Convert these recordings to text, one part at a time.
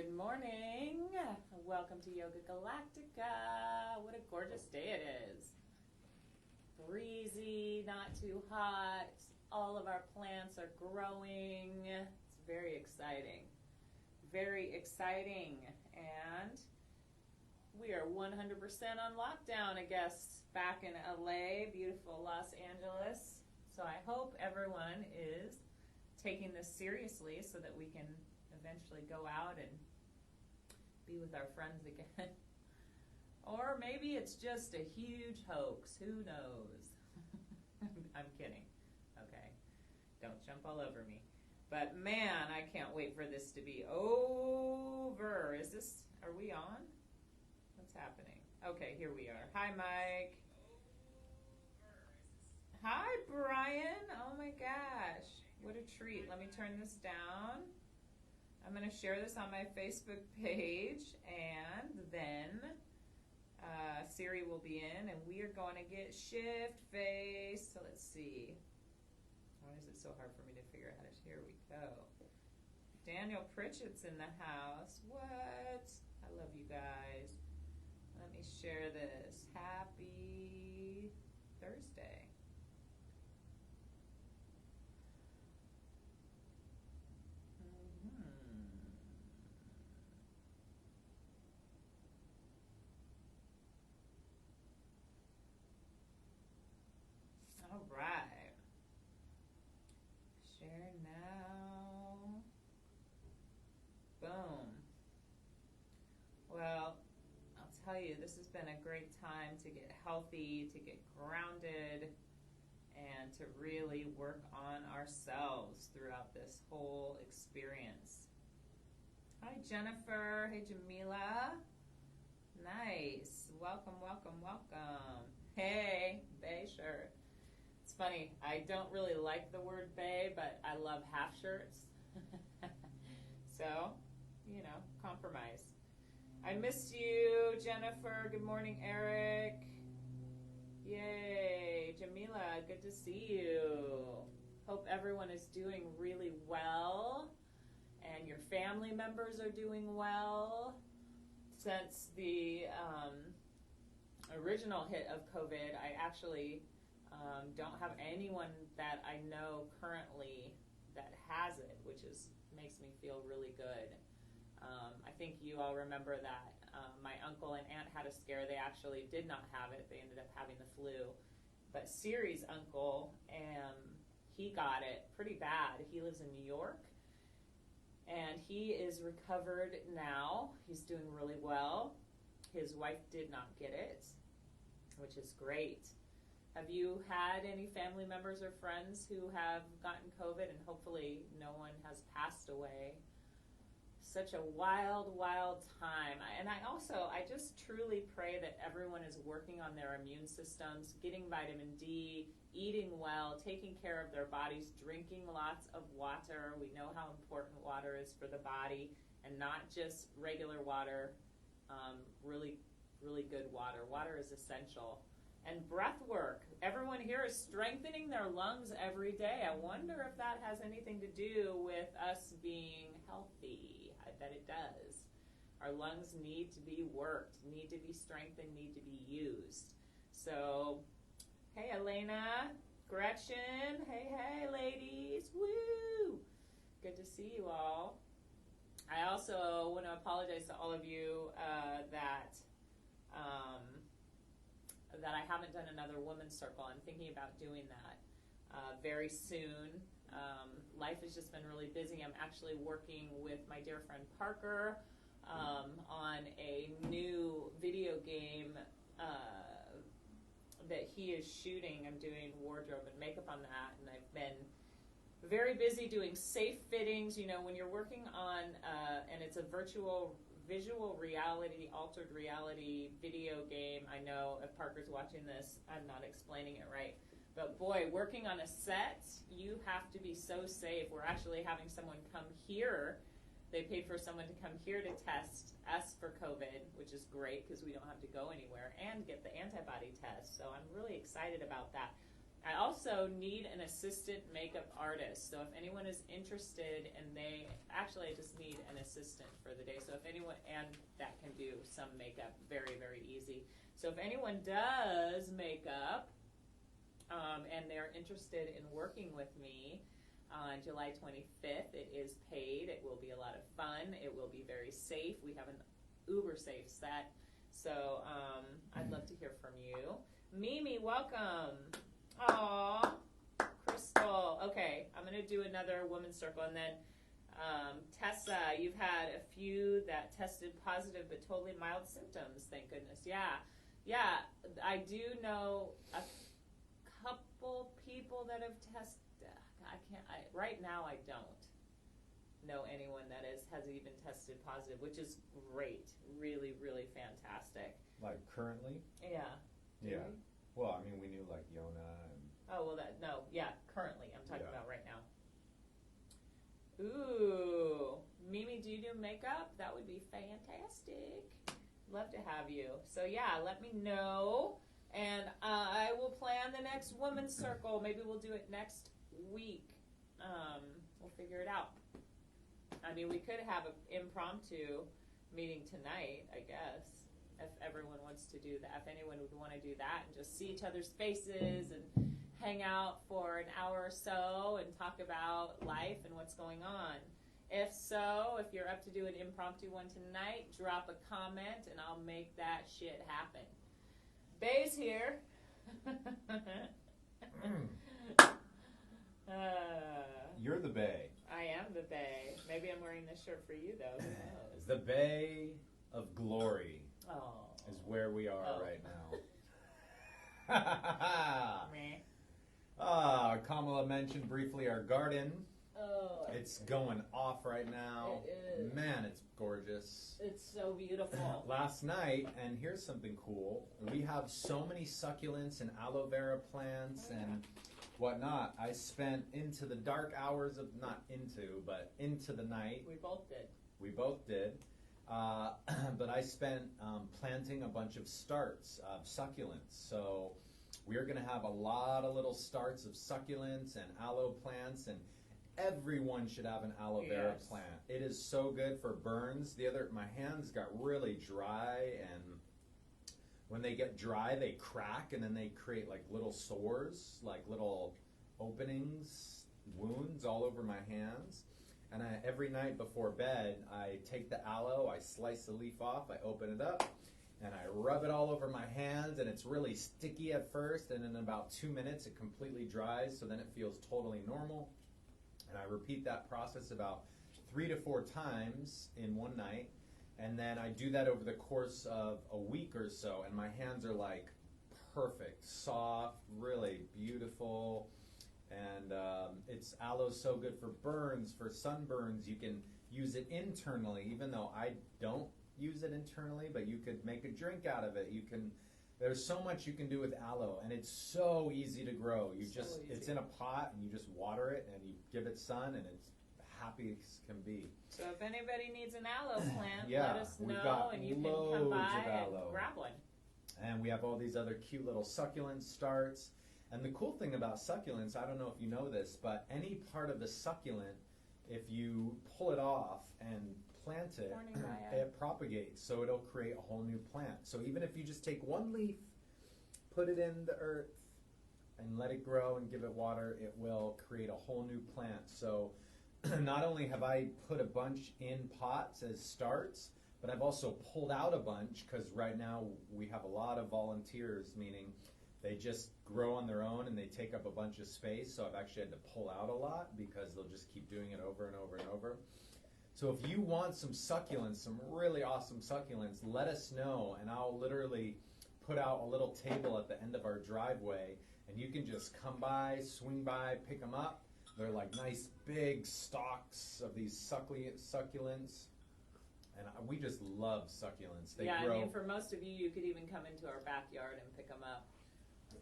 Good morning. Welcome to Yoga Galactica. What a gorgeous day it is. Breezy, not too hot. All of our plants are growing. It's very exciting. Very exciting. And we are 100% on lockdown, I guess, back in LA, beautiful Los Angeles. So I hope everyone is taking this seriously so that we can eventually go out and be with our friends again. Or maybe it's just a huge hoax. Who knows? I'm kidding. Okay. Don't jump all over me. But man, I can't wait for this to be over. Are we on? What's happening? Okay, here we are. Hi, Mike. Hi, Brian. Oh my gosh. What a treat. Let me turn this down. I'm going to share this on my Facebook page, and then Siri will be in, and we are going to get shift face. So let's see. Why is it so hard for me to figure out? Here we go. Daniel Pritchett's in the house. What? I love you guys. Let me share this. Happy Thursday. All right. Share now. Boom. Well, I'll tell you, this has been a great time to get healthy, to get grounded, and to really work on ourselves throughout this whole experience. Hi, Jennifer. Hey, Jamila. Nice. Welcome, welcome, welcome. Hey, Bay shirt. It's funny, I don't really like the word bae, but I love half shirts. So, compromise. I miss you, Jennifer. Good morning, Eric. Yay, Jamila, good to see you. Hope everyone is doing really well and your family members are doing well. Since the original hit of COVID, I actually don't have anyone that I know currently that has it, which makes me feel really good. I think you all remember that my uncle and aunt had a scare. They actually did not have it. They ended up having the flu. But Siri's uncle, he got it pretty bad. He lives in New York, and he is recovered now. He's doing really well. His wife did not get it, which is great. Have you had any family members or friends who have gotten COVID, and hopefully no one has passed away? Such a wild, wild time. And I just truly pray that everyone is working on their immune systems, getting vitamin D, eating well, taking care of their bodies, drinking lots of water. We know how important water is for the body, and not just regular water, really, really good water. Water is essential. And breath work. Everyone here is strengthening their lungs every day. I wonder if that has anything to do with us being healthy. I bet it does. Our lungs need to be worked, need to be strengthened, need to be used. So, hey, Elena, Gretchen, hey, ladies, woo! Good to see you all. I also want to apologize to all of you that I haven't done another women's circle. I'm thinking about doing that very soon. Life has just been really busy. I'm actually working with my dear friend Parker on a new video game that he is shooting. I'm doing wardrobe and makeup on that, and I've been very busy doing safe fittings. When you're working on, and it's a visual reality, altered reality video game. I know if Parker's watching this, I'm not explaining it right. But boy, working on a set, you have to be so safe. We're actually having someone come here. They paid for someone to come here to test us for COVID, which is great because we don't have to go anywhere, and get the antibody test. So I'm really excited about that. I also need an assistant makeup artist. So if anyone is interested and I just need an assistant for the day. So if anyone, and that can do some makeup very, very easy. So if anyone does makeup and they're interested in working with me on July 25th, it is paid. It will be a lot of fun. It will be very safe. We have an uber safe set. So I'd love to hear from you. Mimi, welcome. Aw, Crystal. Okay, I'm going to do another woman's circle. And then Tessa, you've had a few that tested positive but totally mild symptoms, thank goodness. Yeah, I do know a couple people that have tested. Right now I don't know anyone that has even tested positive, which is great. Really, really fantastic. Like currently? Yeah. Yeah. Well, I mean, we knew like Yona and... Oh, well, currently. I'm talking about right now. Ooh. Mimi, do you do makeup? That would be fantastic. Love to have you. So, yeah, let me know. And I will plan the next women's circle. Maybe we'll do it next week. We'll figure it out. I mean, we could have an impromptu meeting tonight, I guess, if everyone wants to do that. If anyone would want to do that and just see each other's faces and hang out for an hour or so and talk about life and what's going on. If so, if you're up to do an impromptu one tonight, drop a comment and I'll make that shit happen. Bay's here. You're the Bay. I am the Bay. Maybe I'm wearing this shirt for you, though. Who knows? The Bay of Glory is where we are right now. Kamala mentioned briefly our garden. Oh, it's going off right now. It is. Man, it's gorgeous. It's so beautiful. Last night, and here's something cool, we have so many succulents and aloe vera plants and whatnot. I spent into the dark hours of, into the night. We both did. But I spent planting a bunch of starts of succulents. So we're going to have a lot of little starts of succulents and aloe plants, and everyone should have an aloe vera plant. It is so good for burns. My hands got really dry, and when they get dry, they crack, and then they create like little sores, like little openings, wounds all over my hands. And every night before bed, I take the aloe, I slice the leaf off, I open it up, and I rub it all over my hands, and it's really sticky at first, and in about 2 minutes it completely dries, so then it feels totally normal. And I repeat that process about 3 to 4 times in one night, and then I do that over the course of a week or so, and my hands are like perfect, soft, really beautiful. And it's aloe so good for burns, for sunburns. You can use it internally, even though I don't use it internally, but you could make a drink out of it. There's so much you can do with aloe, and it's so easy to grow. It's in a pot, and you just water it, and you give it sun, and it's happy as can be. So if anybody needs an aloe plant, let us know, and you can come by and grab one. And we have all these other cute little succulent starts. And the cool thing about succulents, I don't know if you know this, but any part of the succulent, if you pull it off and plant it, it propagates, so it'll create a whole new plant. So even if you just take one leaf, put it in the earth, and let it grow and give it water, it will create a whole new plant. So not only have I put a bunch in pots as starts, but I've also pulled out a bunch, because right now we have a lot of volunteers, meaning they just grow on their own and they take up a bunch of space, so I've actually had to pull out a lot because they'll just keep doing it over and over and over. So if you want some succulents, some really awesome succulents, let us know, and I'll literally put out a little table at the end of our driveway, and you can just come by, swing by, pick them up. They're like nice big stalks of these succulents. And we just love succulents. They grow. I mean, for most of you, you could even come into our backyard and pick them up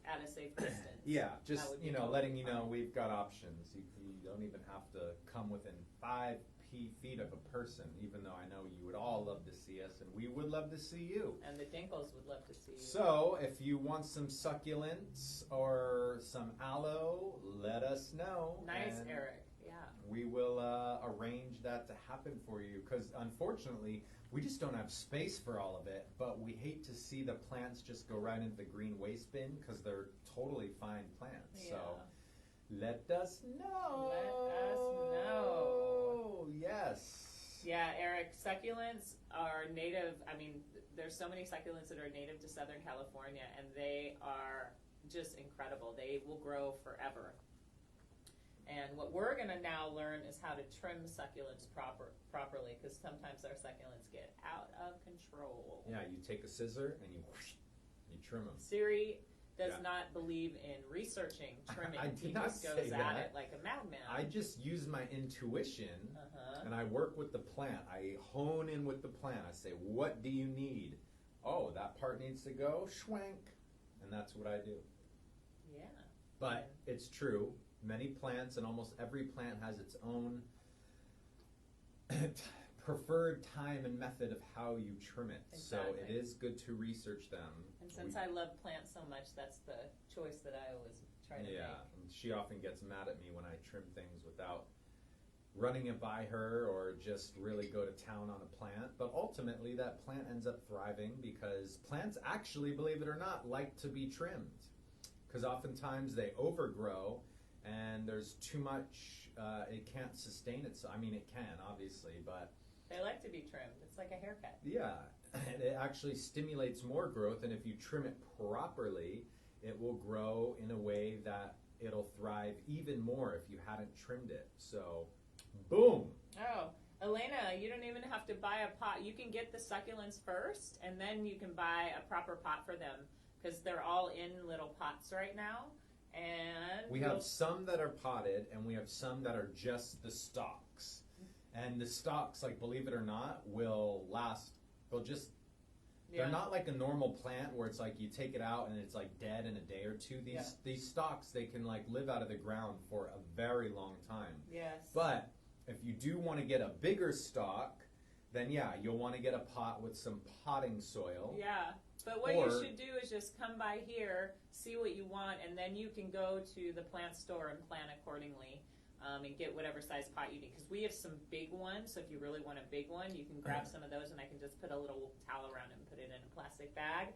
at a safe distance. Yeah, just letting you know we've got options. You don't even have to come within 5 feet of a person, even though I know you would all love to see us, and we would love to see you. And the Dinkles would love to see you. So, if you want some succulents or some aloe, let us know. Nice, and Eric. Yeah. we will arrange that to happen for you, because unfortunately, we just don't have space for all of it, but we hate to see the plants just go right into the green waste bin, because they're totally fine plants. Yeah. So, let us know. Let us know. Yes. Yeah, Eric, succulents are native. I mean, there's so many succulents that are native to Southern California, and they are just incredible. They will grow forever. And what we're going to now learn is how to trim succulents properly, because sometimes our succulents get out of control. Yeah, you take a scissor and you trim them. Siri does Yeah. not believe in researching trimming. I He did not just goes say at that. it like a madman. I just use my intuition, and I work with the plant. I hone in with the plant. I say, what do you need? Oh, that part needs to go, schwank. And that's what I do. Yeah. But it's true. Many plants, and almost every plant has its own preferred time and method of how you trim it. So Exactly. it is good to research them. And since I love plants so much, that's the choice that I always try to Yeah, make. and she often gets mad at me when I trim things without running it by her or just really go to town on a plant. But ultimately, that plant ends up thriving because plants actually, believe it or not, like to be trimmed. Because oftentimes they overgrow and there's too much, it can't sustain itself. I mean, it can, obviously, but They like to be trimmed. It's like a haircut. yeah, and it actually stimulates more growth, and if you trim it properly, it will grow in a way that it'll thrive even more if you hadn't trimmed it. So, boom! Oh, Elena, you don't even have to buy a pot. You can get the succulents first, and then you can buy a proper pot for them, because they're all in little pots right now. And We have some that are potted, and we have some that are just the stalks. And the stalks, like, believe it or not, will last. They'll just. yeah. They're not like a normal plant where it's like you take it out and it's like dead in a day or two. These stalks, they can like live out of the ground for a very long time. Yes. But if you do want to get a bigger stalk, then yeah, you'll want to get a pot with some potting soil. Yeah. But what you should do is just come by here, see what you want, and then you can go to the plant store and plan accordingly. And get whatever size pot you need, because we have some big ones, so if you really want a big one, you can grab some of those, and I can just put a little towel around it and put it in a plastic bag.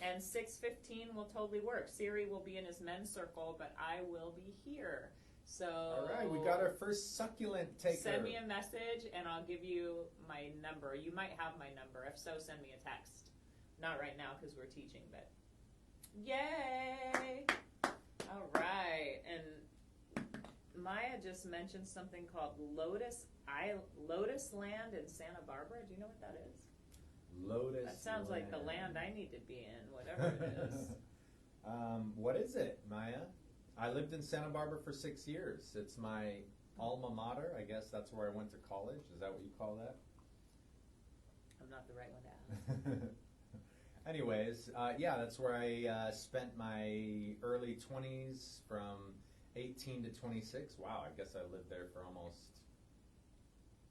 And 6:15 will totally work. Siri will be in his men's circle, but I will be here. So All right, we got our first succulent taker. send me a message, and I'll give you my number. You might have my number. If so, send me a text. Not right now, because we're teaching, but yay! All right, and Maya just mentioned something called Lotus Land in Santa Barbara. Do you know what that is? Lotus. That sounds like the land I need to be in, whatever it is. What is it, Maya? I lived in Santa Barbara for 6 years. It's my alma mater. I guess that's where I went to college. Is that what you call that? I'm not the right one to ask. Anyways, yeah, that's where I spent my early 20s from 18 to 26. Wow, I guess I lived there for almost,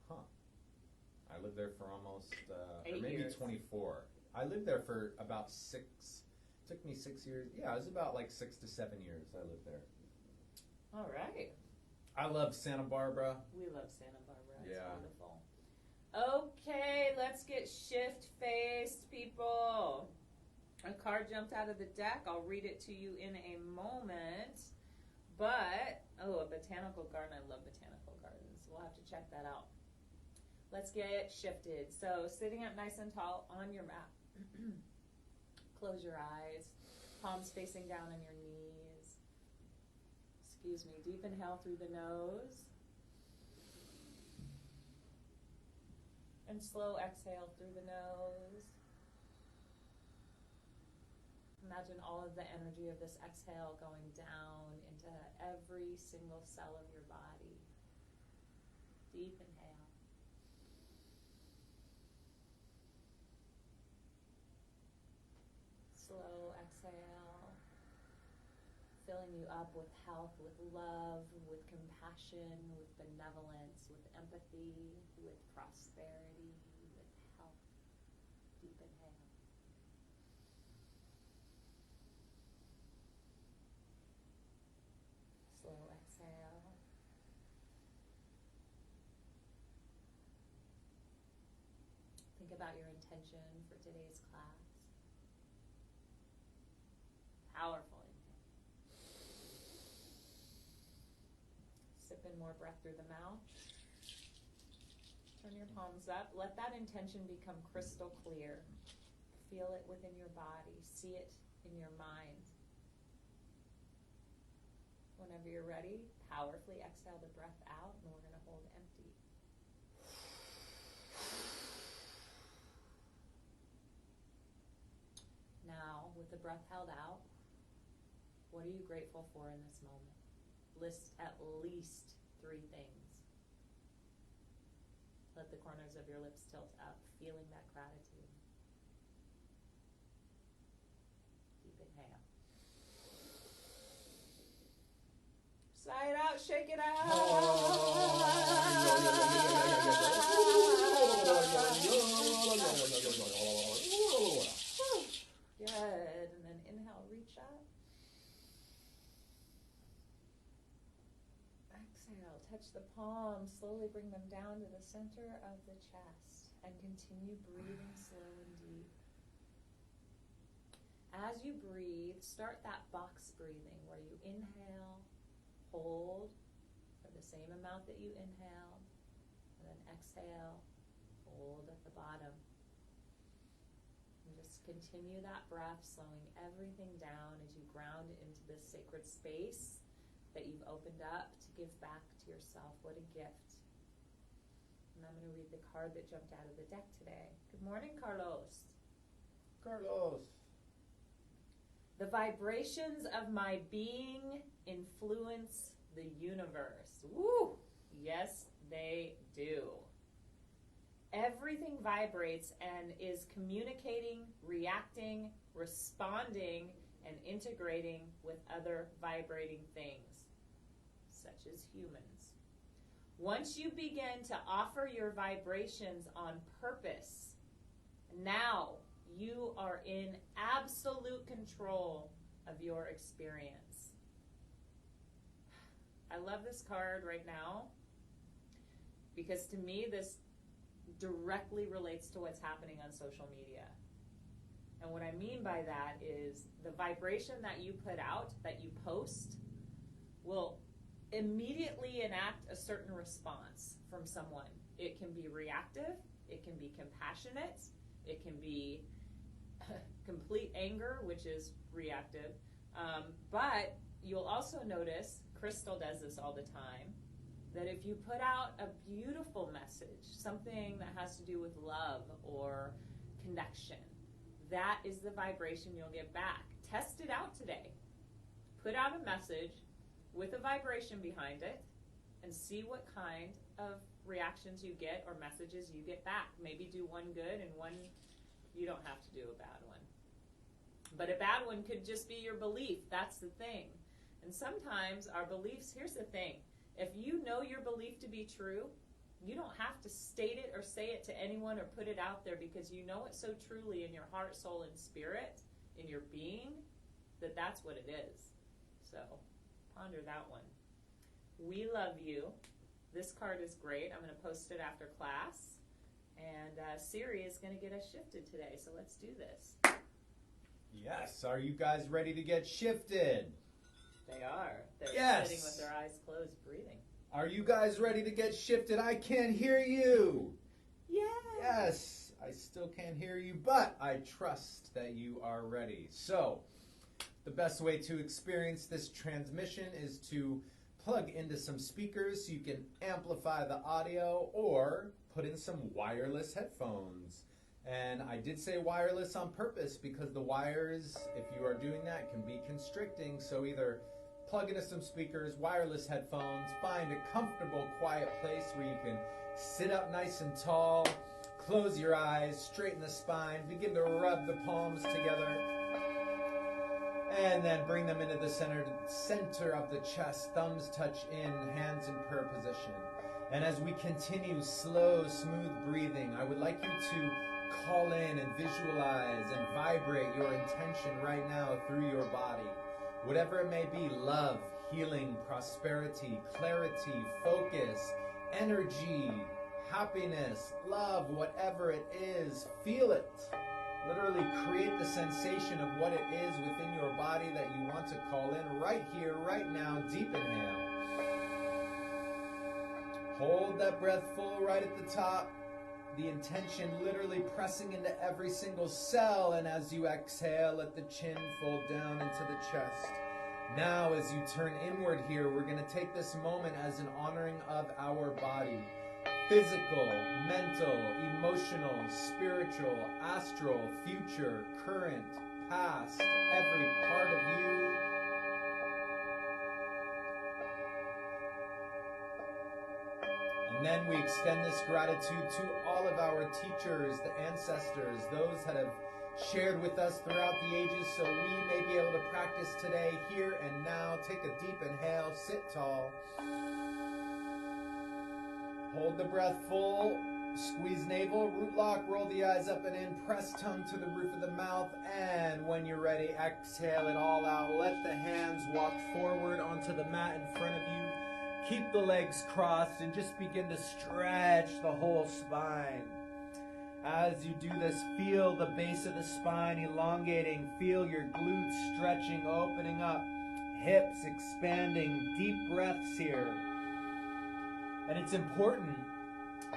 I lived there for almost, or 8 maybe years. 24. I lived there for about 6, took me 6 years. Yeah, it was about like 6 to 7 years I lived there. All right. I love Santa Barbara. We love Santa Barbara. It's Yeah. wonderful. Okay, let's get shift-faced, people. A card jumped out of the deck. I'll read it to you in a moment. But, a botanical garden. I love botanical gardens. We'll have to check that out. Let's get shifted. So, sitting up nice and tall on your mat. Close your eyes. Palms facing down on your knees. Excuse me. Deep inhale through the nose. And slow exhale through the nose. Imagine all of the energy of this exhale going down into every single cell of your body. Deep inhale. Slow exhale. filling you up with health, with love, with compassion, with benevolence, with empathy, with prosperity, with health. Deep inhale. Slow exhale. Think about your intention for today's class. Powerful inhale. Sip in more breath through the mouth. Turn your palms up. Let that intention become crystal clear. Feel it within your body. See it in your mind. Whenever you're ready, powerfully exhale the breath out, and we're going to hold empty. Now, with the breath held out, what are you grateful for in this moment? List at least 3 things. Let the corners of your lips tilt up, feeling that gratitude. Deep inhale. Sigh it out, shake it out. Good. And then inhale, reach up. Exhale, touch the palms. Slowly bring them down to the center of the chest. And continue breathing slow and deep. As you breathe, start that box breathing where you inhale, hold for the same amount that you inhaled, and then exhale, hold at the bottom. And just continue that breath, slowing everything down as you ground into this sacred space that you've opened up to give back to yourself. What a gift. And I'm going to read the card that jumped out of the deck today. Good morning, Carlos. Carlos. The vibrations of my being influence the universe. Woo! Yes, they do. Everything vibrates and is communicating, reacting, responding, and integrating with other vibrating things, such as humans. Once you begin to offer your vibrations on purpose, now you are in absolute control of your experience. I love this card right now because to me this directly relates to what's happening on social media. And what I mean by that is the vibration that you put out, that you post, will immediately enact a certain response from someone. It can be reactive, it can be compassionate, it can be complete anger, which is reactive. But you'll also notice, Crystal does this all the time, that if you put out a beautiful message, something that has to do with love or connection, that is the vibration you'll get back. Test it out today. Put out a message with a vibration behind it and see what kind of reactions you get or messages you get back. Maybe do one good and one, you don't have to do a bad one. But a bad one could just be your belief. That's the thing. And sometimes our beliefs, here's the thing. If you know your belief to be true, you don't have to state it or say it to anyone or put it out there because you know it so truly in your heart, soul, and spirit, in your being, that that's what it is. So ponder that one. We love you. This card is great. I'm going to post it after class. And Siri is going to get us shifted today. So let's do this. Yes. Are you guys ready to get shifted? They are. They're Yes. sitting with their eyes closed, breathing. Are you guys ready to get shifted? I can't hear you. Yes. I still can't hear you, but I trust that you are ready. So, the best way to experience this transmission is to plug into some speakers so you can amplify the audio or put in some wireless headphones. And I did say wireless on purpose because the wires, if you are doing that, can be constricting. So either plug into some speakers, wireless headphones, find a comfortable, quiet place where you can sit up nice and tall, close your eyes, straighten the spine, begin to rub the palms together. And then bring them into the center of the chest. Thumbs touch in, hands in prayer position. And as we continue slow, smooth breathing, I would like you to call in and visualize and vibrate your intention right now through your body. Whatever it may be, love, healing, prosperity, clarity, focus, energy, happiness, love, whatever it is, feel it. Literally create the sensation of what it is within your body that you want to call in right here, right now. Deep inhale. Hold that breath full right at the top. The intention literally pressing into every single cell. And as you exhale, let the chin fold down into the chest. Now, as you turn inward here, we're going to take this moment as an honoring of our body. Physical, mental, emotional, spiritual, astral, future, current, past, every part of you. And then we extend this gratitude to all of our teachers, the ancestors, those that have shared with us throughout the ages, so we may be able to practice today, here and now. Take a deep inhale, sit tall. Hold the breath full, squeeze navel, root lock, roll the eyes up and in, press tongue to the roof of the mouth, and when you're ready, exhale it all out. Let the hands walk forward onto the mat in front of you. Keep the legs crossed and just begin to stretch the whole spine. As you do this, feel the base of the spine elongating. Feel your glutes stretching, opening up. Hips expanding. Deep breaths here. And it's important.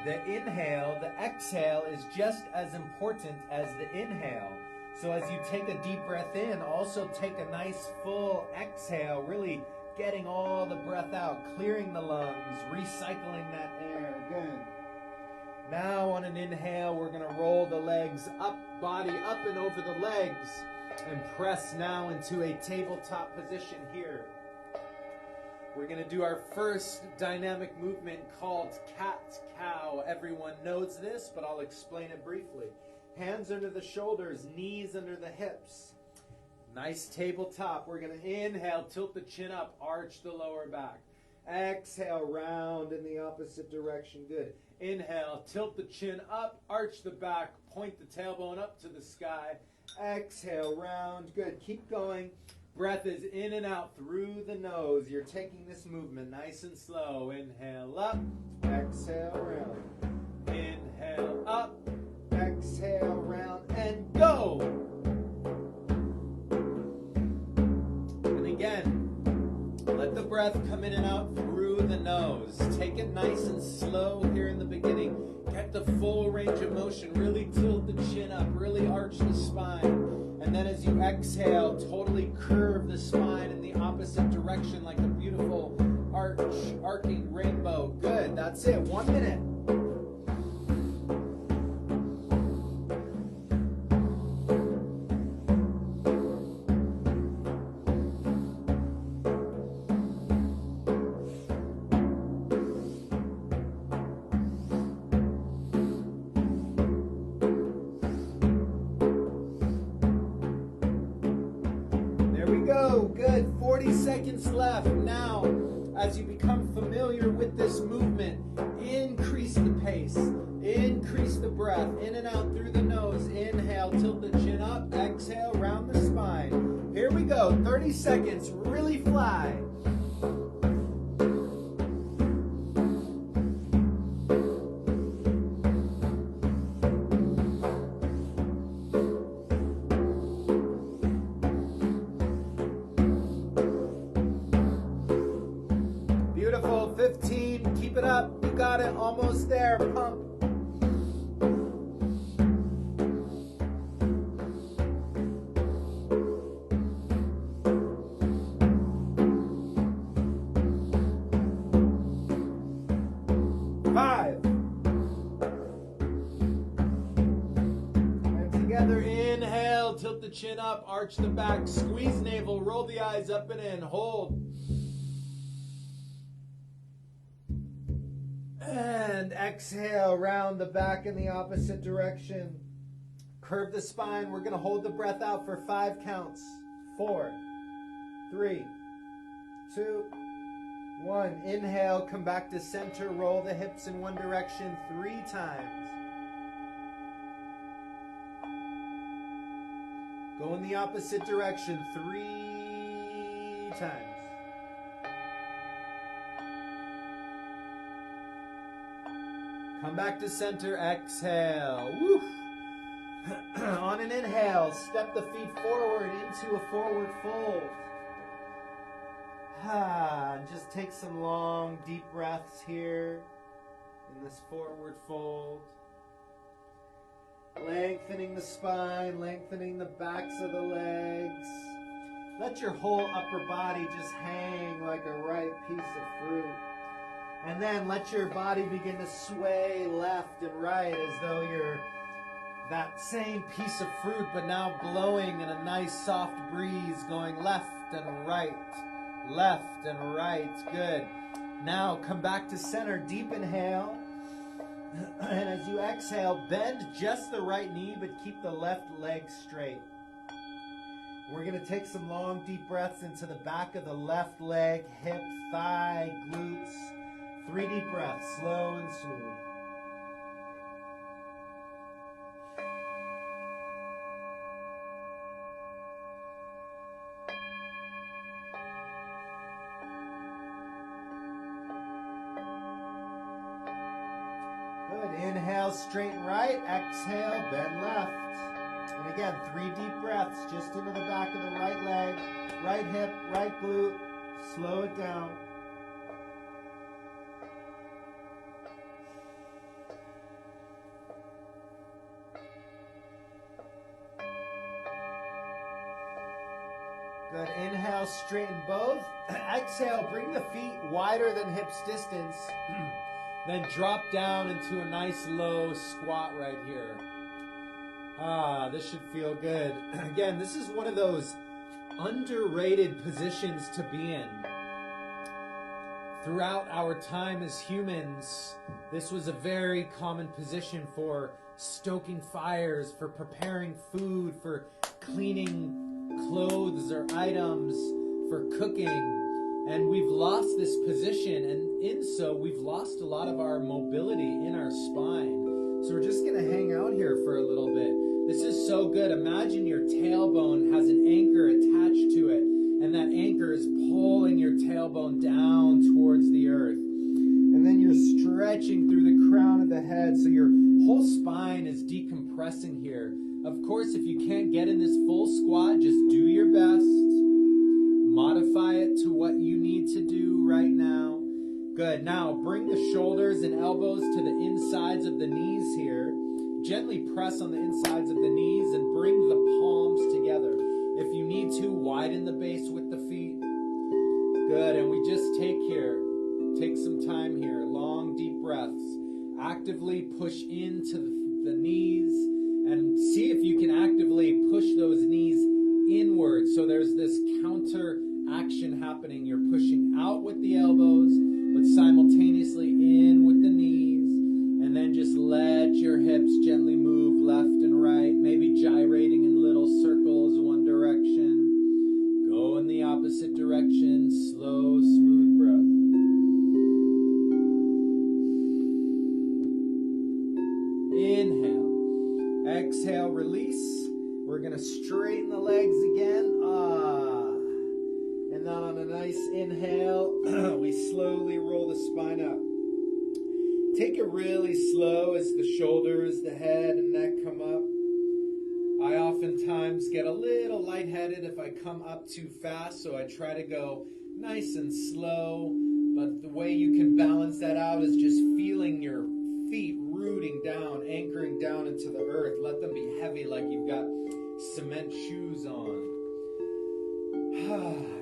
The inhale, the exhale is just as important as the inhale. So as you take a deep breath in, also take a nice full exhale, really getting all the breath out, clearing the lungs, recycling that air. Good. Now on an inhale, we're going to roll the legs up, body up and over the legs, and press now into a tabletop position here. We're going to do our first dynamic movement called cat-cow. Everyone knows this, but I'll explain it briefly. Hands under the shoulders, knees under the hips. Nice tabletop. We're going to inhale, tilt the chin up, arch the lower back. Exhale, round in the opposite direction. Good. Inhale, tilt the chin up, arch the back, point the tailbone up to the sky. Exhale, round. Good. Keep going. Breath is in and out through the nose. You're taking this movement nice and slow. Inhale up, exhale round. Inhale up, exhale round, and go. And again, let the breath come in and out through the nose. Take it nice and slow here in the beginning. Get the full range of motion. Really tilt the chin up. Really arch the spine. And then as you exhale, totally curve the spine in the opposite direction like a beautiful arcing rainbow. Good. That's it. 1 minute. Good. 40 seconds left. Now, as you become familiar with this movement, increase the pace. Increase the breath. In and out through the nose. Inhale, tilt the chin up. Exhale, round the spine. Here we go. 30 seconds. Really fly. Beautiful. 15. Keep it up. You got it. Almost there. Pump. Inhale, tilt the chin up, arch the back, squeeze navel, roll the eyes up and in, hold. And exhale, round the back in the opposite direction. Curve the spine. We're going to hold the breath out for 5 counts. 4, 3, 2, 1. Inhale, come back to center, roll the hips in one direction 3 times. Go in the opposite direction 3 times. Come back to center, exhale. Woo. On an inhale, step the feet forward into a forward fold. Just take some long, deep breaths here in this forward fold. Lengthening the spine, lengthening the backs of the legs. Let your whole upper body just hang like a ripe piece of fruit. And then let your body begin to sway left and right as though you're that same piece of fruit, but now blowing in a nice soft breeze, going left and right, left and right. Good. Now come back to center, deep inhale. And as you exhale, bend just the right knee, but keep the left leg straight. We're going to take some long, deep breaths into the back of the left leg, hip, thigh, glutes. 3 deep breaths, slow and smooth. Good. Inhale, straighten right. Exhale, bend left. And again, 3 deep breaths just into the back of the right leg, right hip, right glute. Slow it down. Good. Inhale, straighten both. Exhale, bring the feet wider than hips distance. Then drop down into a nice low squat right here. This should feel good. Again, this is one of those underrated positions to be in. Throughout our time as humans, this was a very common position for stoking fires, for preparing food, for cleaning clothes or items, for cooking. And we've lost this position, and in so we've lost a lot of our mobility in our spine. So we're just going to hang out here for a little bit. This is so good. Imagine your tailbone has an anchor attached to it, and that anchor is pulling your tailbone down towards the earth. And then you're stretching through the crown of the head, so your whole spine is decompressing here. Of course, if you can't get in this full squat, just do your best. Modify it to what you need to do right now. Good. Now, bring the shoulders and elbows to the insides of the knees here. Gently press on the insides of the knees and bring the palms together. If you need to, widen the base with the feet. Good. And we just take some time here. Long, deep breaths. Actively push into the knees and see if you can actively push those knees inward. So there's this counter action happening. You're pushing out with the elbows, but simultaneously in with the knees. And then just let your hips gently move left and right, maybe gyrating in little circles one direction. Go in the opposite direction, slow, smooth breath. Inhale. Exhale, release. We're going to straighten the legs again. And then on a nice inhale, we slowly roll the spine up. Take it really slow as the shoulders, the head, and neck come up. I oftentimes get a little lightheaded if I come up too fast, so I try to go nice and slow. But the way you can balance that out is just feeling your feet rooting down, anchoring down into the earth. Let them be heavy like you've got cement shoes on.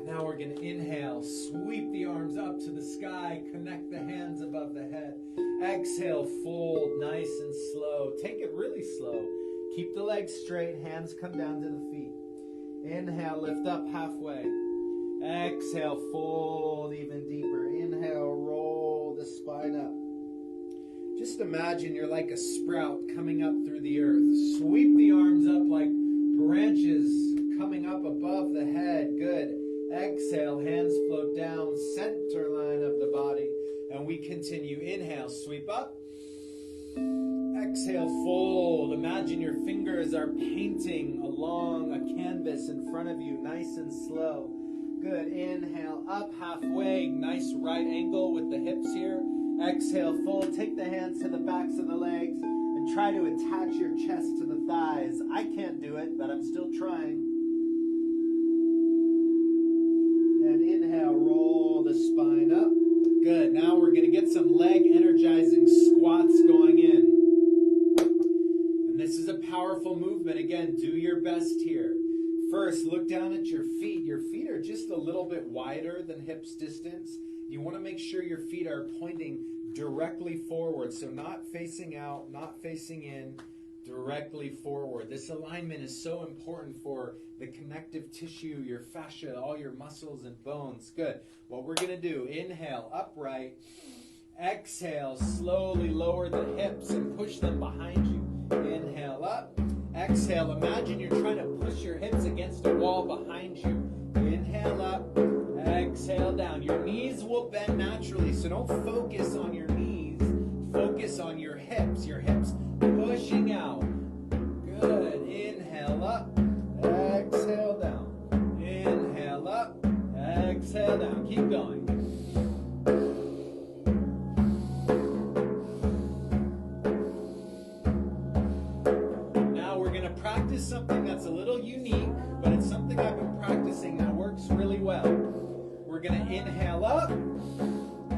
Now we're going to inhale, sweep the arms up to the sky, connect the hands above the head. Exhale, fold nice and slow. Take it really slow. Keep the legs straight, hands come down to the feet. Inhale, lift up halfway. Exhale, fold even deeper. Inhale, roll the spine up. Just imagine you're like a sprout coming up through the earth. Sweep the arms up like branches coming up above the head. Good. Exhale, hands float down, center line of the body. And we continue. Inhale, sweep up. Exhale, fold. Imagine your fingers are painting along a canvas in front of you, nice and slow. Good. Inhale, up halfway. Nice right angle with the hips here. Exhale, fold. Take the hands to the backs of the legs and try to attach your chest to the thighs. I can't do it, but I'm still trying. And inhale, roll the spine up. Good. Now we're going to get some leg energizing squats going in. And this is a powerful movement. Again, do your best here. First, look down at your feet. Your feet are just a little bit wider than hips distance. You want to make sure your feet are pointing directly forward. So not facing out, not facing in, directly forward. This alignment is so important for the connective tissue, your fascia, all your muscles and bones. Good. What we're going to do, inhale, upright. Exhale, slowly lower the hips and push them behind you. Inhale, up. Exhale, imagine you're trying to push your hips against a wall behind you. Inhale up, exhale down. Your knees will bend naturally, so don't focus on your knees. Focus on your hips pushing out. Good. Inhale up, exhale down. Inhale up, exhale down. Keep going. Practice something that's a little unique, but it's something I've been practicing that works really well. We're going to inhale up,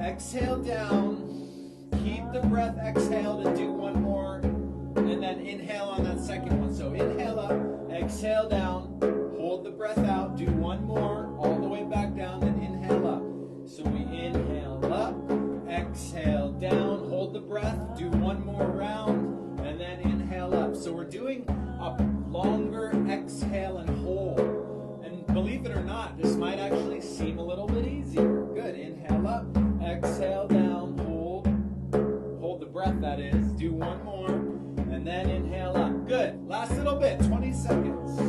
exhale down, keep the breath exhaled and do one more, and then inhale on that second one. So inhale up, exhale down, hold the breath out, do one more, all the way back down, then inhale up. So we inhale up, exhale down, hold the breath, do one more round, and then inhale up. So we're doing a longer exhale and hold. And believe it or not, this might actually seem a little bit easier. Good. Inhale up, exhale down, hold. Hold the breath, that is. Do one more, and then inhale up. Good. Last little bit, 20 seconds.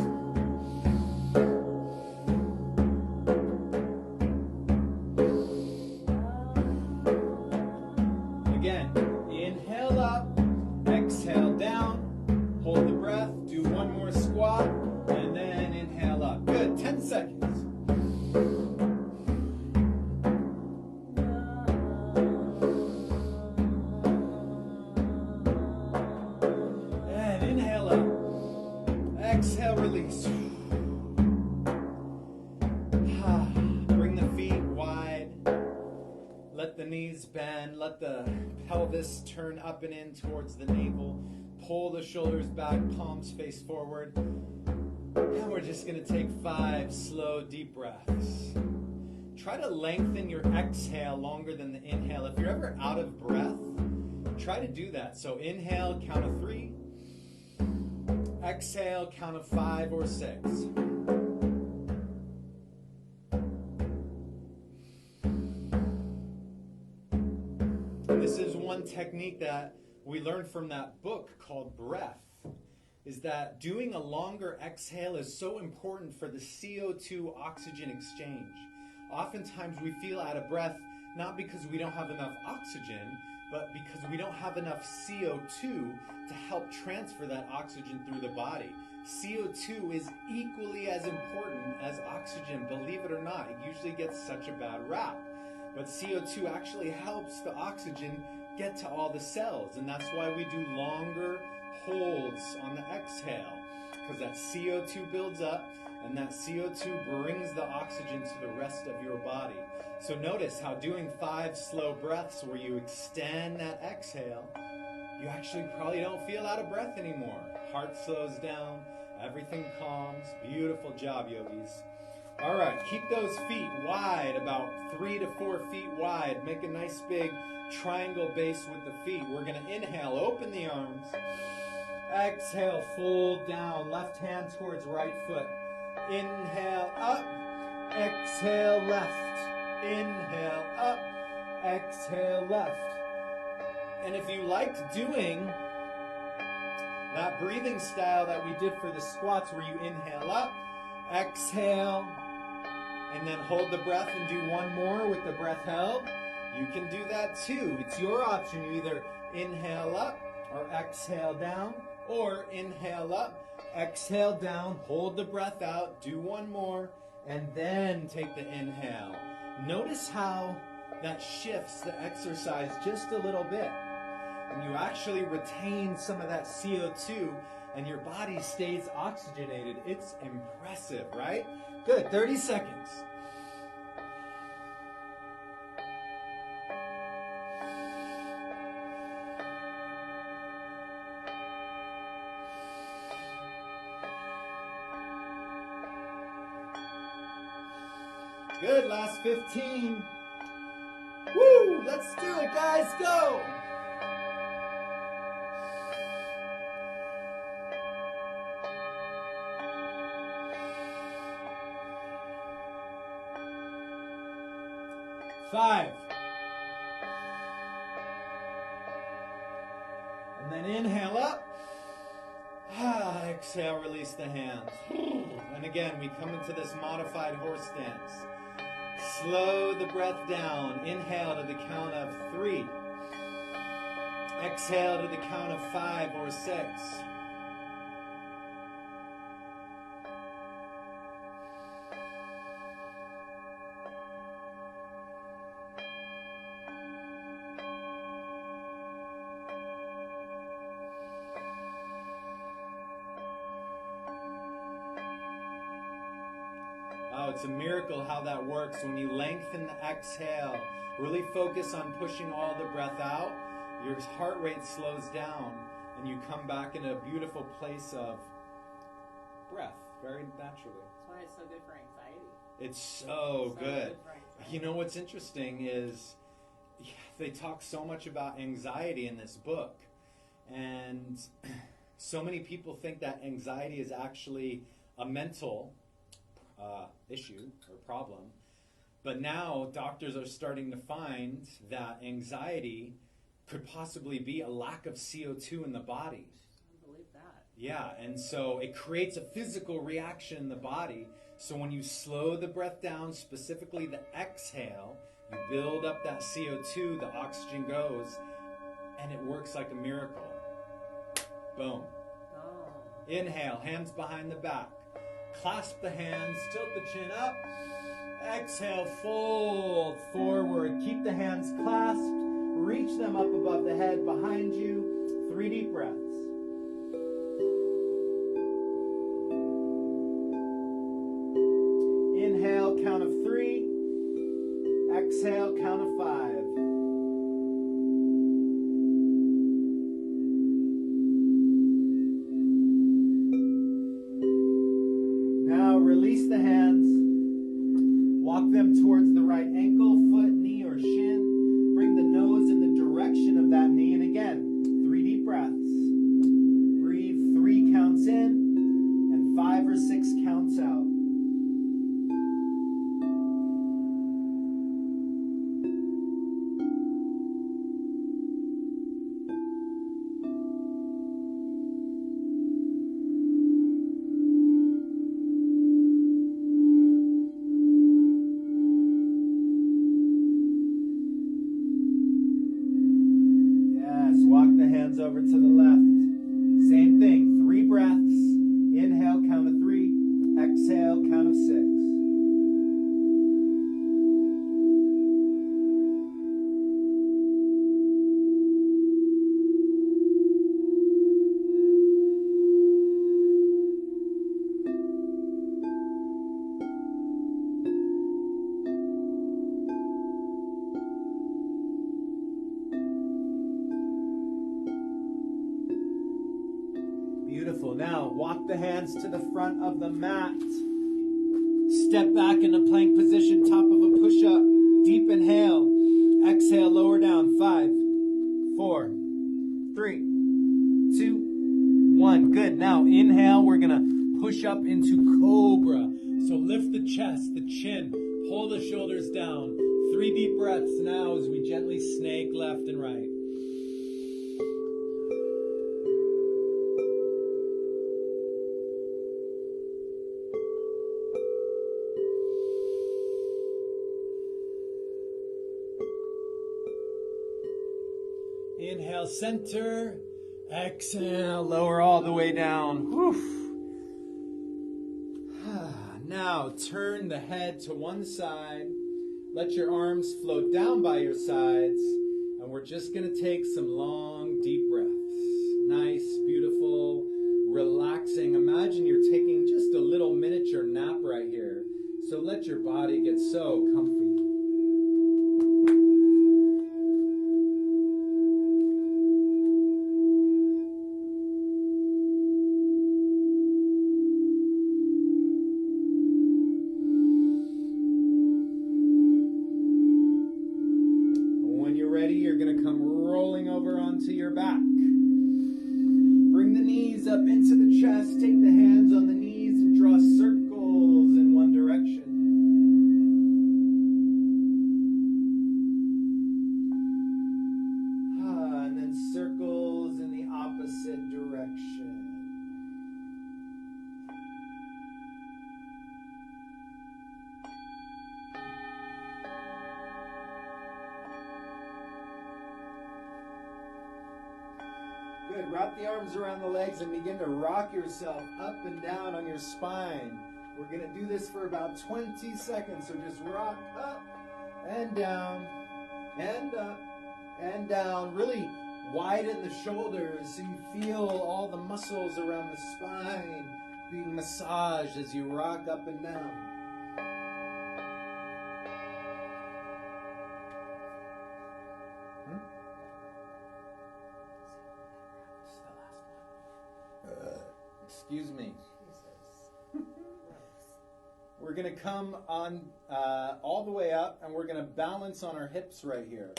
Again, inhale up, exhale down. Hold the breath, do one more squat, and then inhale up. Good, 10 seconds. And inhale up. Exhale, release. Bring the feet wide. Let the knees bend. Let the pelvis turn up and in towards the navel. Pull the shoulders back, palms face forward. And we're just going to take 5 slow, deep breaths. Try to lengthen your exhale longer than the inhale. If you're ever out of breath, try to do that. So inhale, count of 3. Exhale, count of 5 or 6. This is one technique that we learned from that book called Breath, is that doing a longer exhale is so important for the CO2 oxygen exchange. Oftentimes we feel out of breath not because we don't have enough oxygen, but because we don't have enough CO2 to help transfer that oxygen through the body. CO2 is equally as important as oxygen, believe it or not. It usually gets such a bad rap. But CO2 actually helps the oxygen get to all the cells, and that's why we do longer holds on the exhale, because that CO2 builds up, and that CO2 brings the oxygen to the rest of your body. So notice how doing 5 slow breaths where you extend that exhale, you actually probably don't feel out of breath anymore. Heart slows down, everything calms. Beautiful job, yogis. All right, keep those feet wide, about 3 to 4 feet wide. Make a nice big triangle base with the feet. We're going to inhale, open the arms. Exhale, fold down. Left hand towards right foot. Inhale, up. Exhale, left. Inhale, up. Exhale, left. And if you liked doing that breathing style that we did for the squats where you inhale up, exhale, and then hold the breath and do one more with the breath held, you can do that too. It's your option. You either inhale up or exhale down, or inhale up, exhale down, hold the breath out, do one more, and then take the inhale. Notice how that shifts the exercise just a little bit. And you actually retain some of that CO2 and your body stays oxygenated. It's impressive, right? Good, 30 seconds. Good, last 15. Woo, let's do it, guys, go! Five. And then inhale up. Exhale, release the hands. And again, we come into this modified horse stance. Slow the breath down. Inhale to the count of 3. Exhale to the count of 5 or 6. Oh, it's a miracle how that works. When you lengthen the exhale, really focus on pushing all the breath out, your heart rate slows down, and you come back in a beautiful place of breath, very naturally. That's why it's so good for anxiety. It's so good. For anxiety. You know what's interesting is they talk so much about anxiety in this book, and so many people think that anxiety is actually a mental issue or problem. But now doctors are starting to find that anxiety could possibly be a lack of CO2 in the body. I believe that. Yeah, and so it creates a physical reaction in the body. So when you slow the breath down, specifically the exhale, you build up that CO2, the oxygen goes, and it works like a miracle. Boom. Oh. Inhale, hands behind the back. Clasp the hands, tilt the chin up. Exhale, fold forward. Keep the hands clasped. Reach them up above the head behind you. 3 deep breaths. Inhale, count of 3. Exhale, count of 5. Release the hands. Walk them towards the right ankle, foot, knee, or shin. Bring the nose in the direction of that knee. And again, 3 deep breaths. Breathe 3 counts in and 5 or 6 counts out. Over to the left. Same thing. 3 breaths. Inhale, count of 3. Exhale, count of 6. Beautiful. Now, walk the hands to the front of the mat. Step back in a plank position, top of a push-up. Deep inhale. Exhale, lower down. 5, 4, 3, 2, 1. Good. Now, inhale. We're going to push up into Cobra. So lift the chest, the chin. Pull the shoulders down. 3 deep breaths now as we gently snake left and right. Inhale, center. Exhale, lower all the way down. Whew. Now turn the head to one side. Let your arms float down by your sides. And we're just going to take some long, deep breaths. Nice, beautiful, relaxing. Imagine you're taking just a little miniature nap right here. So let your body get so comfy. When you're ready, you're going to come rolling over onto your back. Bring the knees up into the chest. Take the hands on the knees and draw circles in one direction. And then circles in the opposite direction. Good. Wrap the arms around the legs and begin to rock yourself up and down on your spine. We're going to do this for about 20 seconds. So just rock up and down and up and down. Really widen the shoulders so you feel all the muscles around the spine being massaged as you rock up and down. Excuse me. We're going to come on all the way up, and we're going to balance on our hips right here.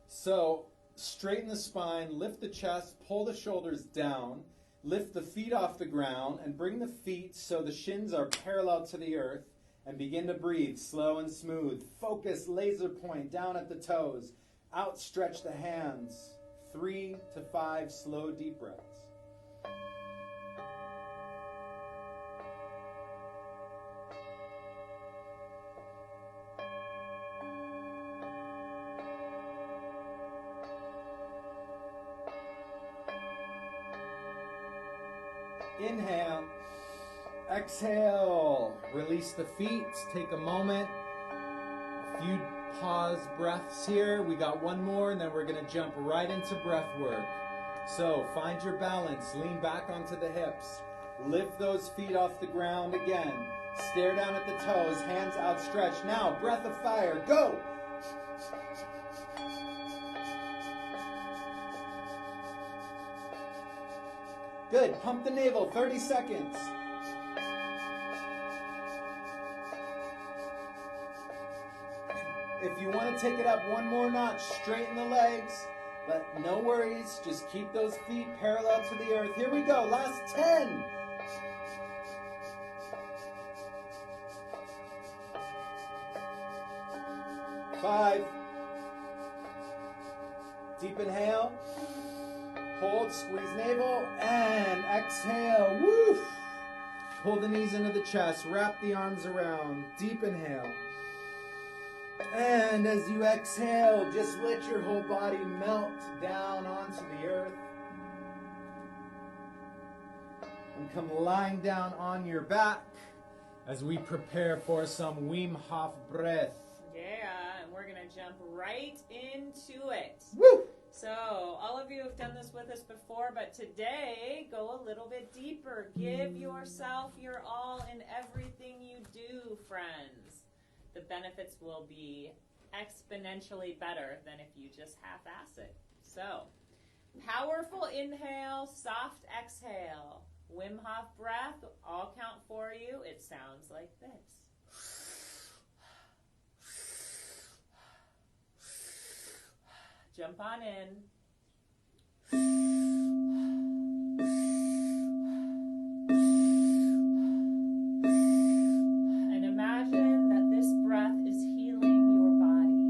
So straighten the spine, lift the chest, pull the shoulders down, lift the feet off the ground, and bring the feet so the shins are parallel to the earth, and begin to breathe slow and smooth. Focus, laser point down at the toes. Outstretch the hands. 3 to 5 slow, deep breaths. Inhale, exhale, release the feet, take a moment, a few pause breaths here. We got one more and then we're going to jump right into breath work. So find your balance, lean back onto the hips, lift those feet off the ground again, stare down at the toes, hands outstretched. Now, breath of fire, go! Good. Pump the navel. 30 seconds. If you want to take it up one more notch, straighten the legs. But no worries. Just keep those feet parallel to the earth. Here we go. Last 10. 5. Deep inhale. Hold, squeeze navel, and exhale. Woo! Pull the knees into the chest, wrap the arms around. Deep inhale. And as you exhale, just let your whole body melt down onto the earth. And come lying down on your back as we prepare for some Wim Hof breath. Yeah, and we're going to jump right into it. Woo! So, all of you have done this with us before, but today, go a little bit deeper. Give yourself your all in everything you do, friends. The benefits will be exponentially better than if you just half-ass it. So, powerful inhale, soft exhale. Wim Hof breath, I'll count for you. It sounds like this. Jump on in. And imagine that this breath is healing your body.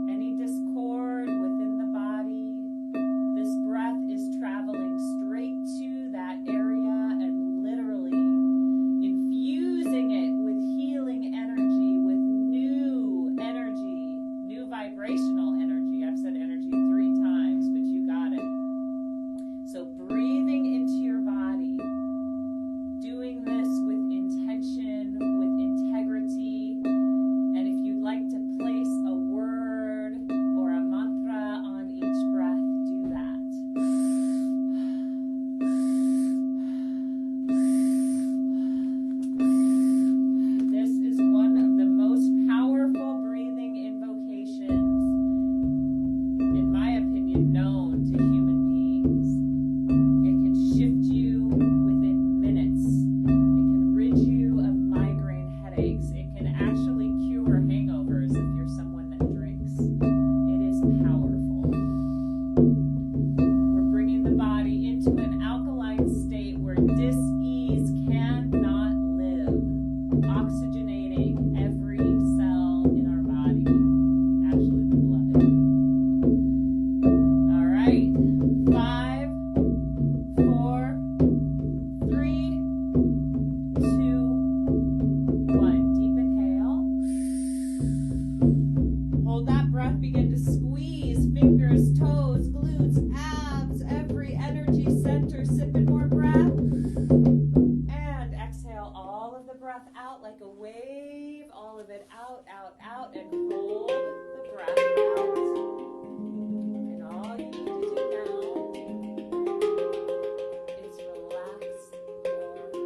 Any discord within the body, this breath is traveling straight to that area and literally infusing it with healing energy, with new energy, new vibrational energy. I've said energy 3 times, but center, sipping more breath. And exhale all of the breath out like a wave, all of it out, out, out, and hold the breath out. And all you need to do now is relax your body.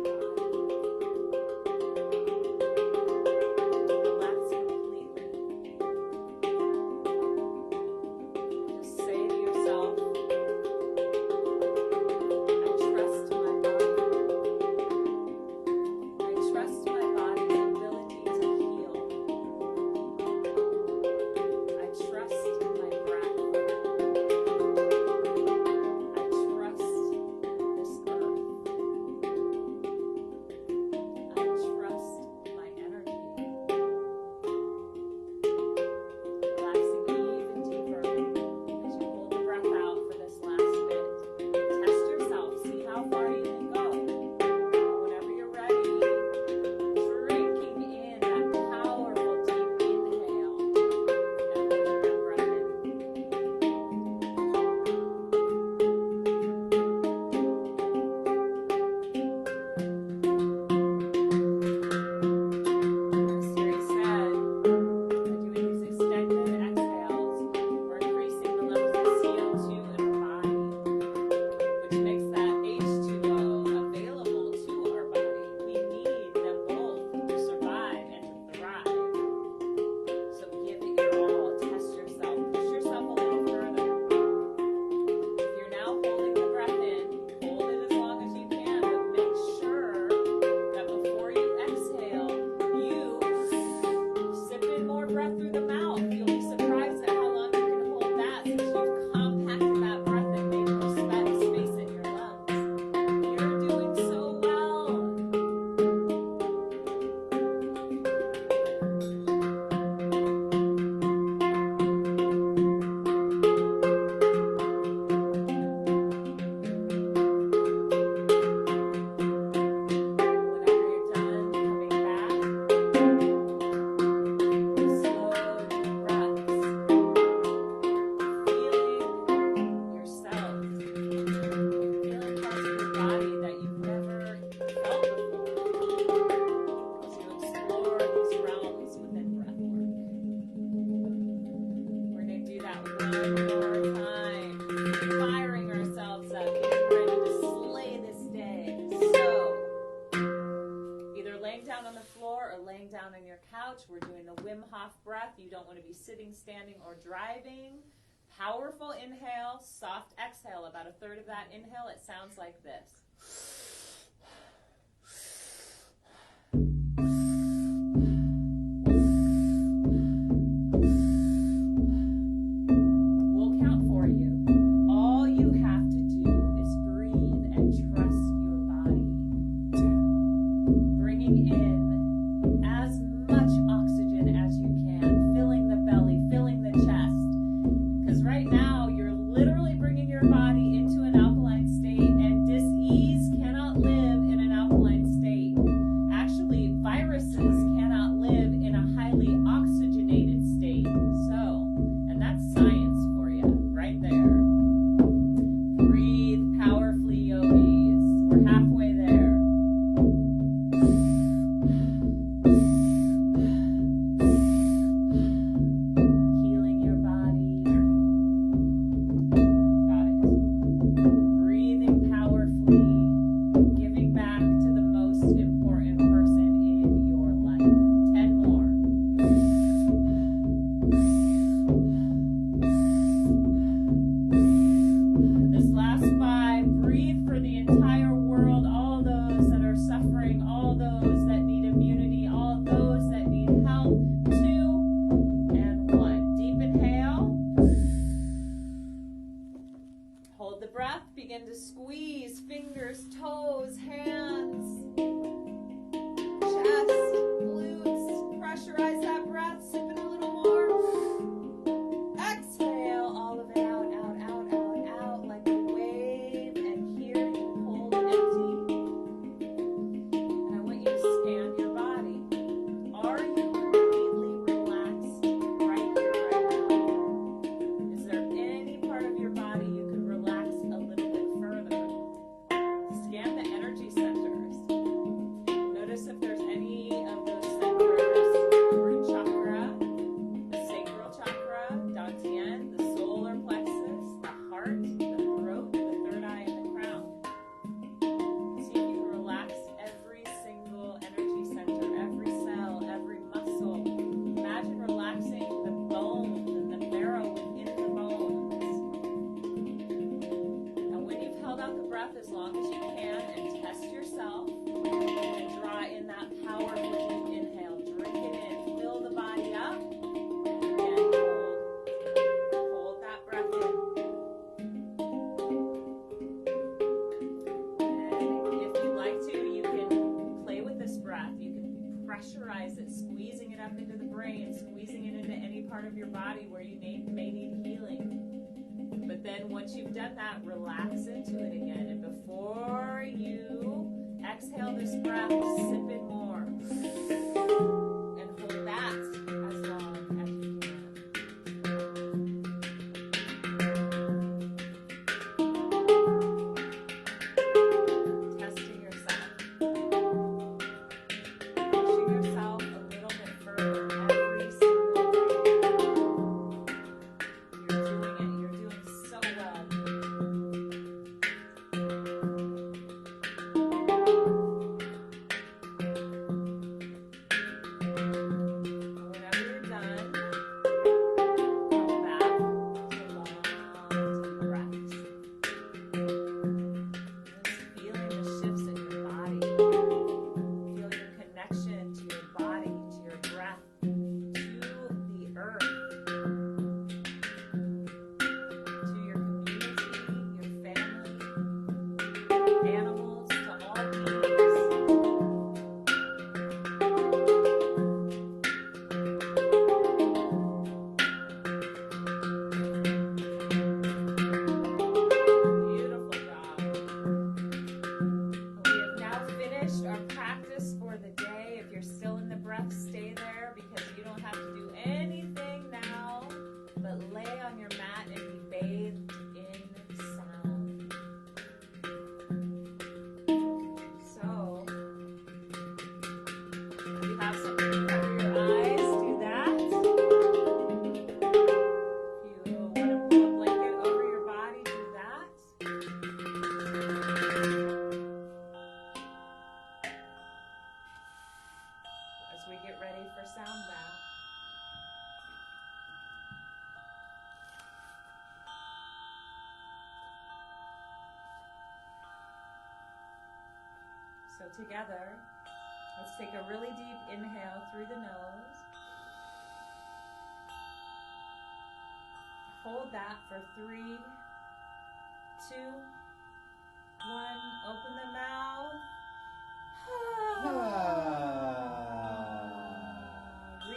Relax completely. Just say to yourself, I trust my body. I trust my body's ability to heal. I trust my breath. I trust this earth. I trust my energy. Relaxing even deeper as you hold the breath out for this last bit. Test yourself. See how far you can go. Whenever you're ready, drinking in that powerful deep inhale and holding that breath in. As Siri said, by doing these extended exhales, we're increasing the levels of CO2 in our body, which makes that H2O available to our body. We need them both to survive and to thrive. So give it your all. Test yourself. Push yourself a little further. If you're now holding the breath in, hold it as long as you can, but make sure that before you exhale, you sip in more breath through the mouth. You'll be surprised at how long you can hold that since you've compacted that breath and made more space in your lungs. You're doing so well. Whenever you're done, coming back, slow deep breaths, feeling yourself, feeling parts of your body that you've never felt before as you explore these realms within breathwork. We're going to do that one more time, firing ourselves up, getting ready to slay this day. So, either laying down on the floor or laying down on your couch, we're doing the Wim Hof breath. You don't want to be sitting, standing, or driving. Powerful inhale, soft exhale. About a third of that inhale, it sounds like this. We'll count for you. All you have to do is breathe and trust your body. Bringing in as much oxygen as you can, filling the belly, filling the chest. Because right now, you're literally bringing your body into an alkaline state, and dis-ease cannot live in an alkaline state. Actually, viruses cannot live in a highly oxygenated state. So, and that's science for you, right there. Breathe powerfully, yogis. We're halfway there. Healing your body. Got it. Breathing powerfully, giving back to the most important person in your life. 10 more. And this last 5, breathe for the entire world, all those that are suffering, all those that need immunity, all those that need help. 2 and 1. Deep inhale. Hold the breath. Begin to squeeze fingers, toes, hands, chest, glutes. Pressurize that breath. Sip it a little more. Exhale all of it out, out, out, out, out like a wave. And here you hold empty. And I want you to scan your body. Are you completely relaxed right here, right now? Is there any part of your body you could relax a little bit further? hold out the breath as long as you can and test yourself. And draw in that powerful deep inhale. Drink it in. Fill the body up. And hold. Hold that breath in. And if you'd like to, you can play with this breath. You can pressurize it, squeezing it up into the brain, squeezing it into any part of your body where you may need healing. But then once you've done that, relax into it again. And before you exhale this breath, sip in more. And hold that as long as you can. Testing yourself. Pushing yourself a little bit further every single day. You're doing it. You're doing so well. Whenever you're done, come back to long, deep breaths. Just feeling the shifts in your body. Feel your connection to your body, to your breath, to the earth, to your community, your family, animals, to all beings. Beautiful job. We have now finished our practice for the day. If you're still in the breath, stay there because you don't have to do anything now but lay on your mat and be bathed in sound. So, if you have something to cover your eyes, do that. If you want to pull a blanket over your body, do that. As we get ready for sound bath. So together, let's take a really deep inhale through the nose. Hold that for 3, 2, 1. Open the mouth. Relax.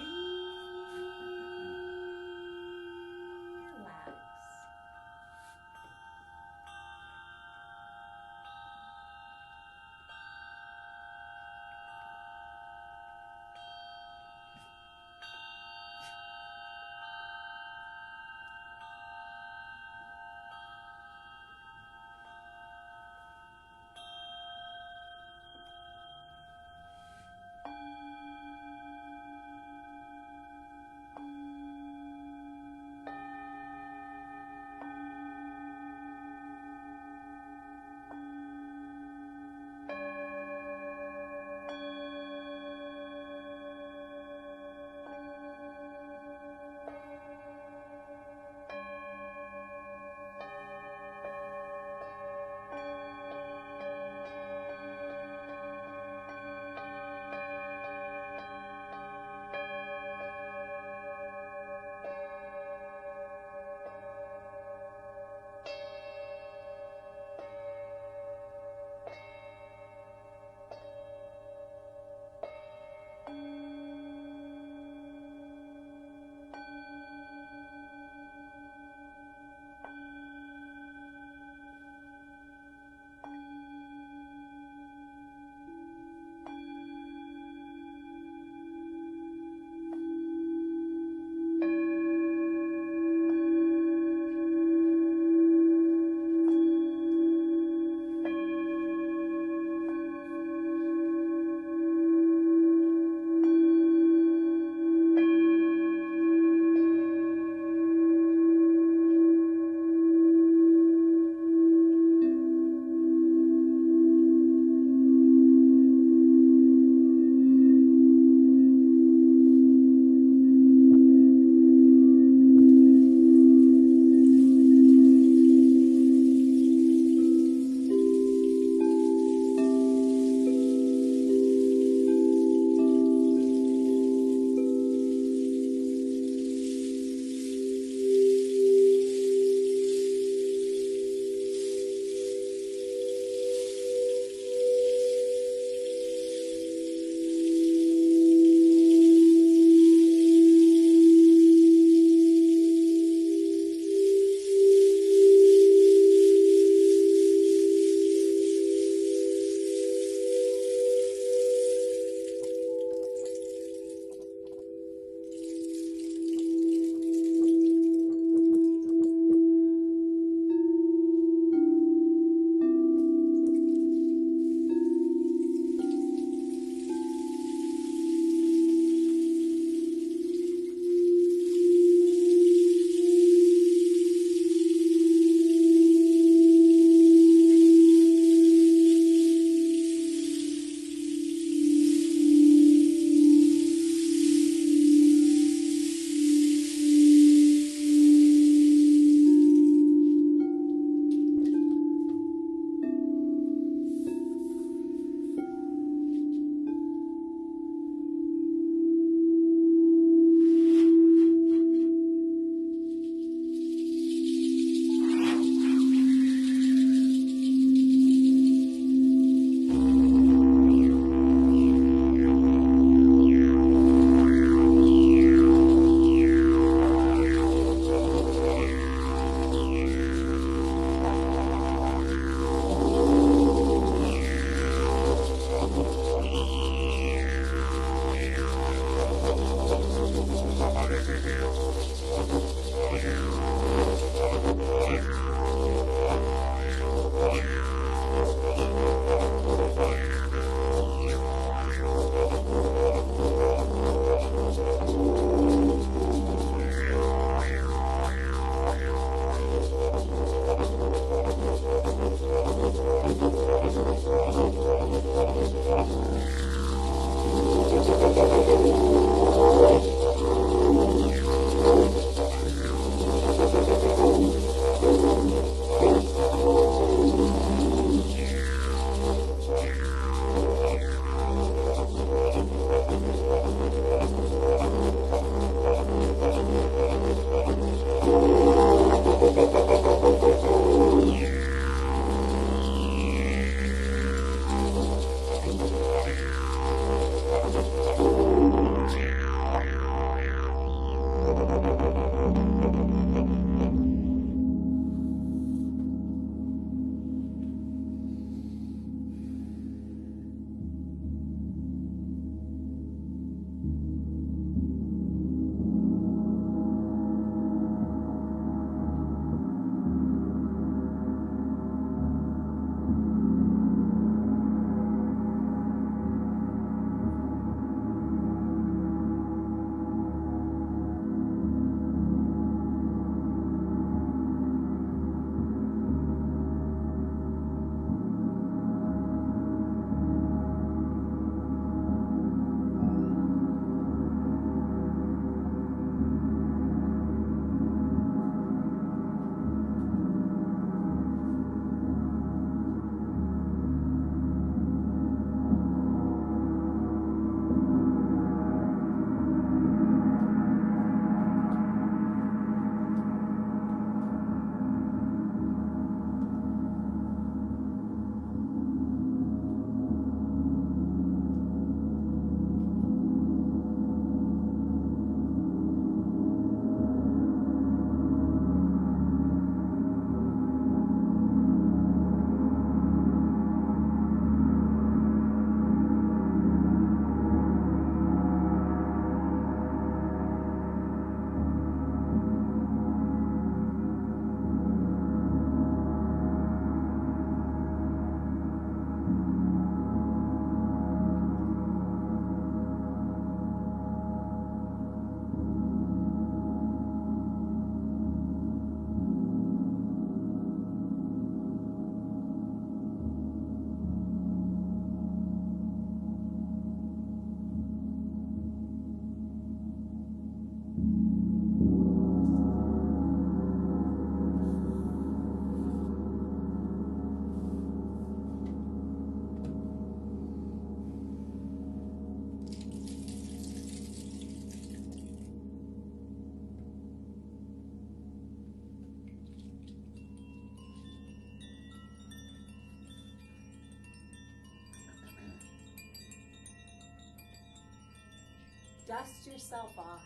Dust yourself off.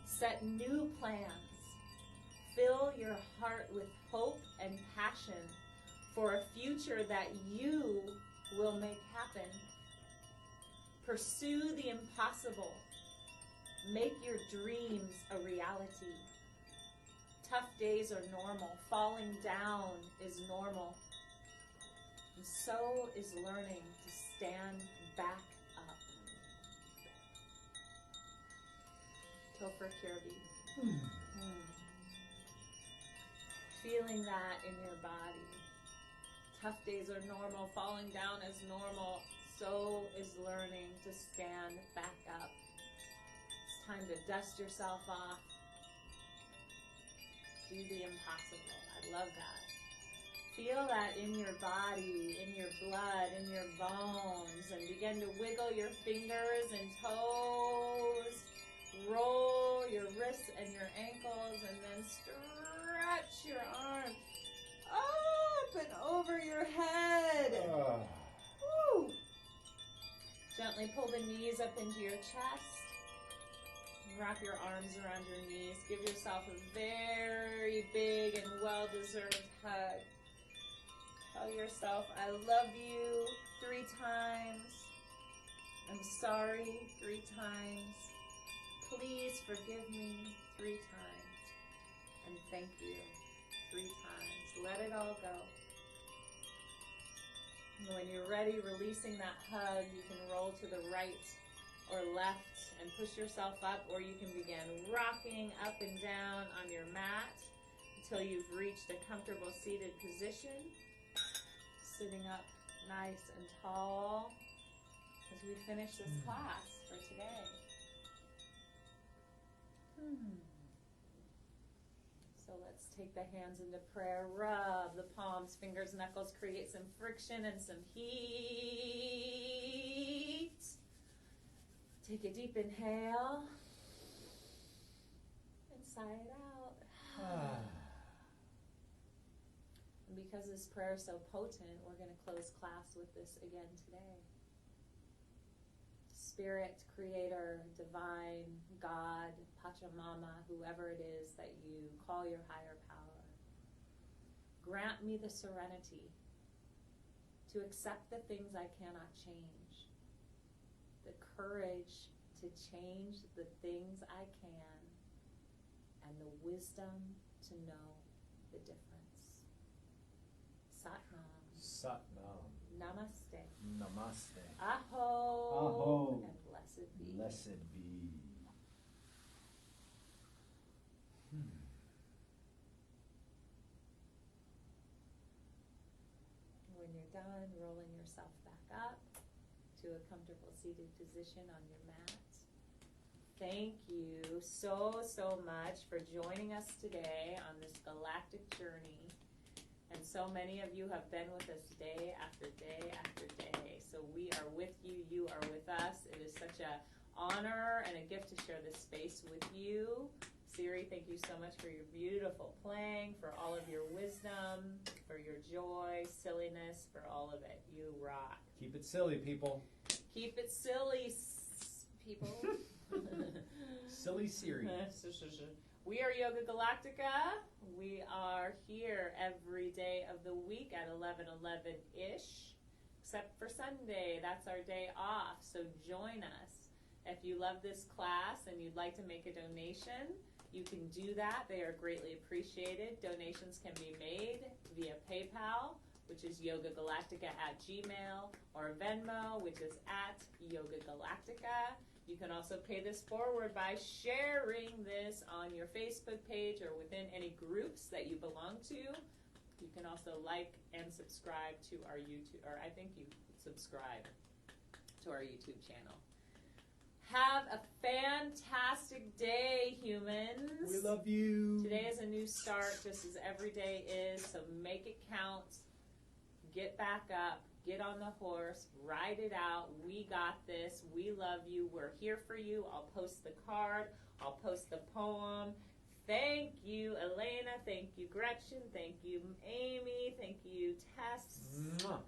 Set new plans. Fill your heart with hope and passion for a future that you will make happen. Pursue the impossible. Make your dreams a reality. Tough days are normal. Falling down is normal. And so is learning to stand back up. Topher Kirby. Feeling that in your body. Tough days are normal. Falling down is normal. So is learning to stand back up. It's time to dust yourself off. Do the impossible. I love that. Feel that in your body, in your blood, in your bones, and begin to wiggle your fingers and toes. Roll your wrists and your ankles, and then stretch your arms up and over your head. Woo. Gently pull the knees up into your chest. Wrap your arms around your knees. Give yourself a very big and well-deserved hug. Tell yourself, I love you 3 times. I'm sorry 3 times. Please forgive me 3 times. And thank you 3 times. Let it all go. And when you're ready, releasing that hug, you can roll to the right or left and push yourself up, or you can begin rocking up and down on your mat until you've reached a comfortable seated position. Sitting up nice and tall as we finish this class for today. So let's take the hands into prayer. Rub the palms, fingers, knuckles. Create some friction and some heat. Take a deep inhale. And sigh it out. And because this prayer is so potent, we're going to close class with this again today. Spirit, Creator, Divine, God, Pachamama, whoever it is that you call your higher power, grant me the serenity to accept the things I cannot change, the courage to change the things I can, and the wisdom to know the difference. Satnam. Satnam. Namaste. Namaste. Aho. Aho. And blessed be. Blessed be. When you're done, rolling yourself back up to a comfortable seated position on your mat. Thank you so much for joining us today on this galactic journey. And so many of you have been with us day after day after day. So we are with you. You are with us. It is such an honor and a gift to share this space with you. Siri, thank you so much for your beautiful playing, for all of your wisdom, for your joy, silliness, for all of it. You rock. Keep it silly, people. Keep it silly, people. Silly Siri. We are Yoga Galactica. We are here every day of the week at 11:11-ish, except for Sunday. That's our day off, so join us. If you love this class and you'd like to make a donation, you can do that. They are greatly appreciated. Donations can be made via PayPal, which is yogagalactica@gmail, or Venmo, which is @yogagalactica. You can also pay this forward by sharing this on your Facebook page or within any groups that you belong to. You can also like and subscribe to our YouTube, or I think you subscribe to our YouTube channel. Have a fantastic day, humans. We love you. Today is a new start, just as every day is, so make it count. Get back up. Get on the horse, ride it out. We got this. We love you. We're here for you. I'll post the card. I'll post the poem. Thank you, Elena. Thank you, Gretchen. Thank you, Amy. Thank you, Tess. Mwah.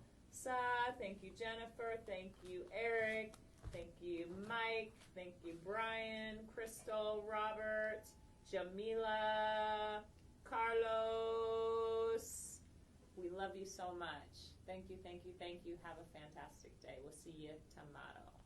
Thank you, Jennifer. Thank you, Eric. Thank you, Mike. Thank you, Brian, Crystal, Robert, Jamila, Carlos. We love you so much. Thank you, thank you, thank you. Have a fantastic day. We'll see you tomorrow.